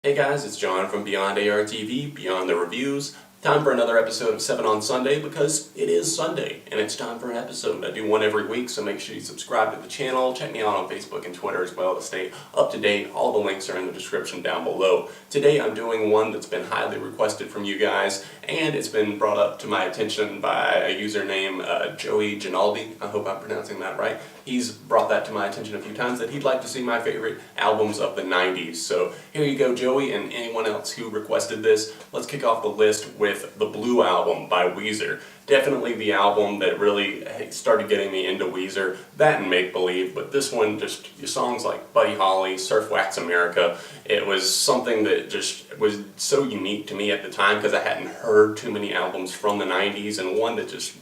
Hey guys, it's John from Beyond ARTV, Beyond the Reviews. Time for another episode of 7 on Sunday because it is Sunday and it's time for an episode. I do one every week, so make sure you subscribe to the channel. Check me out on Facebook and Twitter as well to stay up to date. All the links are in the description down below. Today I'm doing one that's been highly requested from you guys, and it's been brought up to my attention by a user named Joey Ginaldi. I hope I'm pronouncing that right. He's brought that to my attention a few times that he'd like to see my favorite albums of the 90s. So here you go, Joey, and anyone else who requested this. Let's kick off the list with the Blue Album by Weezer. Definitely the album that really started getting me into Weezer, that and Make Believe, but this one, just songs like Buddy Holly, Surf Wax America, it was something that just was so unique to me at the time because I hadn't heard too many albums from the 90s, and one that just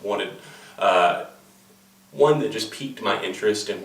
piqued my interest and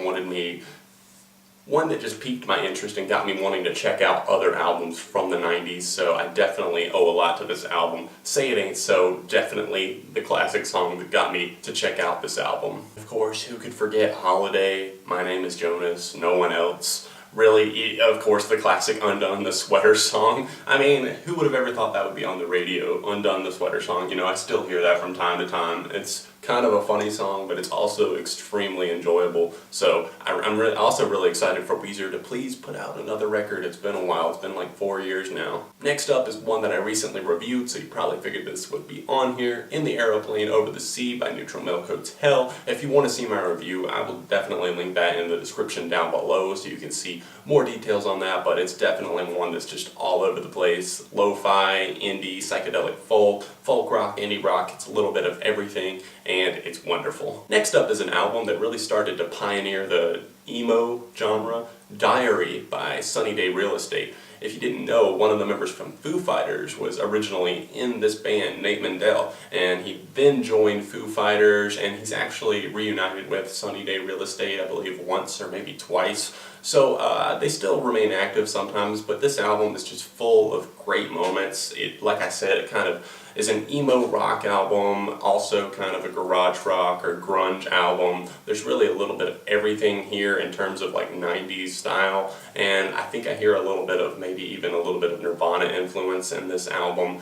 got me wanting to check out other albums from the 90s, so I definitely owe a lot to this album. Say It Ain't So, definitely the classic song that got me to check out this album. Of course, who could forget Holiday, My Name is Jonas, No One Else. Really, of course, the classic Undone the Sweater song. I mean, who would have ever thought that would be on the radio, Undone the Sweater song? You know, I still hear that from time to time. It's kind of a funny song, but it's also extremely enjoyable. So I'm also really excited for Weezer to please put out another record. It's been a while. It's been like 4 years now. Next up is one that I recently reviewed, so you probably figured this would be on here. In the Aeroplane Over the Sea by Neutral Milk Hotel. If you want to see my review, I will definitely link that in the description down below so you can see more details on that, but it's definitely one that's just all over the place. Lo-fi, indie, psychedelic folk rock, indie rock. It's a little bit of everything, and it's wonderful. Next up is an album that really started to pioneer the emo genre, Diary by Sunny Day Real Estate. If you didn't know, one of the members from Foo Fighters was originally in this band, Nate Mendel, and he then joined Foo Fighters, and he's actually reunited with Sunny Day Real Estate, I believe once or maybe twice. So they still remain active sometimes, but this album is just full of great moments. Like I said, it kind of is an emo rock album, also kind of a garage rock or grunge album. There's really a little bit of everything here in terms of like 90s style, and I think I hear a little bit of maybe even a little bit of Nirvana influence in this album.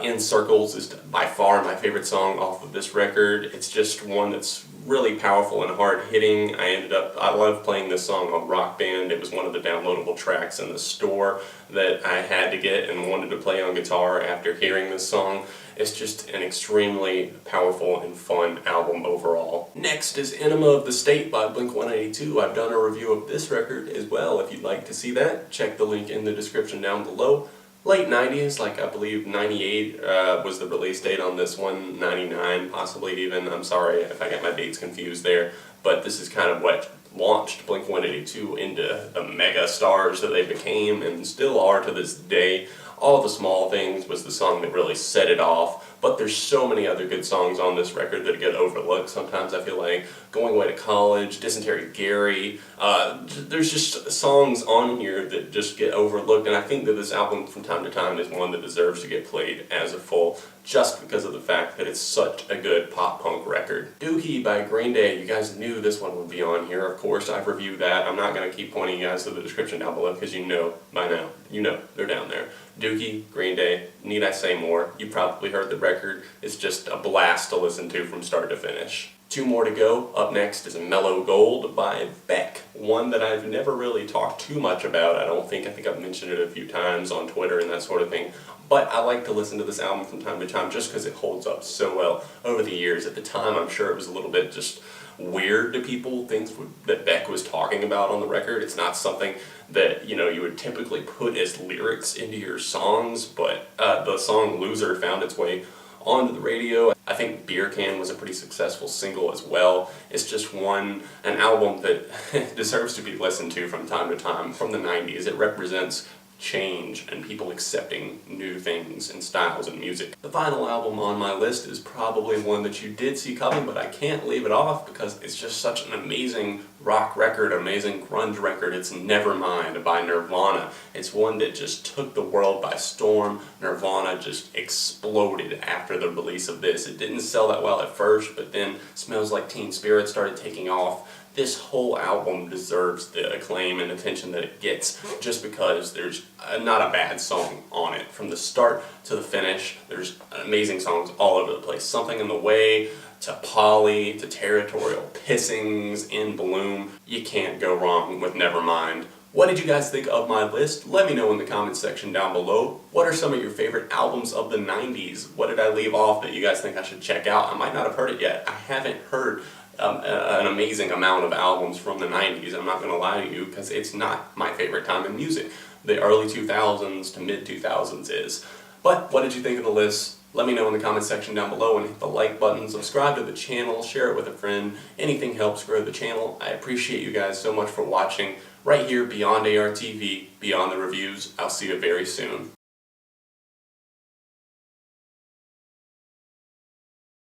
In Circles is by far my favorite song off of this record. It's just one that's really powerful and hard-hitting. I love playing this song on Rock Band. It was one of the downloadable tracks in the store that I had to get and wanted to play on guitar after hearing this song. It's just an extremely powerful and fun album overall. Next is Enema of the State by Blink-182. I've done a review of this record as well. If you'd like to see that, check the link in the description down below. Late 90s, like I believe 98 was the release date on this one, 99 possibly even. I'm sorry if I got my dates confused there, but this is kind of what launched Blink-182 into the mega stars that they became and still are to this day. All the Small Things was the song that really set it off, but there's so many other good songs on this record that get overlooked. Sometimes I feel like Going Away to College, Dysentery Gary, there's just songs on here that just get overlooked, and I think that this album from time to time is one that deserves to get played as a full, just because of the fact that it's such a good pop-punk record. Dooky by Green Day, you guys knew this one would be on here. Of course, I've reviewed that. I'm not going to keep pointing you guys to the description down below because you know by now. You know they're down there. Dooky, Green Day, need I say more? You probably heard the record. It's just a blast to listen to from start to finish. 2 more to go. Up next is Mellow Gold by Beck, one that I've never really talked too much about. I think I've mentioned it a few times on Twitter and that sort of thing, but I like to listen to this album from time to time just because it holds up so well over the years. At the time, I'm sure it was a little bit just weird to people, things that Beck was talking about on the record. It's not something that, you know, you would typically put as lyrics into your songs, but the song Loser found its way onto the radio. I think Beer Can was a pretty successful single as well. It's just an album that deserves to be listened to from time to time from the 90s. It represents change and people accepting new things and styles in music. The final album on my list is probably one that you did see coming, but I can't leave it off because it's just such an amazing rock record, amazing grunge record. It's Nevermind by Nirvana. It's one that just took the world by storm. Nirvana just exploded after the release of this. It didn't sell that well at first, but then Smells Like Teen Spirit started taking off. this whole album deserves the acclaim and attention that it gets just because there's not a bad song on it. From the start to the finish, there's amazing songs all over the place. Something in the Way, to Polly, to Territorial Pissings, In Bloom. You can't go wrong with Nevermind. What did you guys think of my list? Let me know in the comments section down below. What are some of your favorite albums of the 90s? What did I leave off that you guys think I should check out? I might not have heard it yet. I haven't heard an amazing amount of albums from the 90s, I'm not going to lie to you, because it's not my favorite time in music. The early 2000s to mid 2000s is. But what did you think of the list? Let me know in the comments section down below, and hit the like button, subscribe to the channel, share it with a friend. Anything helps grow the channel. I appreciate you guys so much for watching right here, Beyond ARTV, Beyond the Reviews. I'll see you very soon.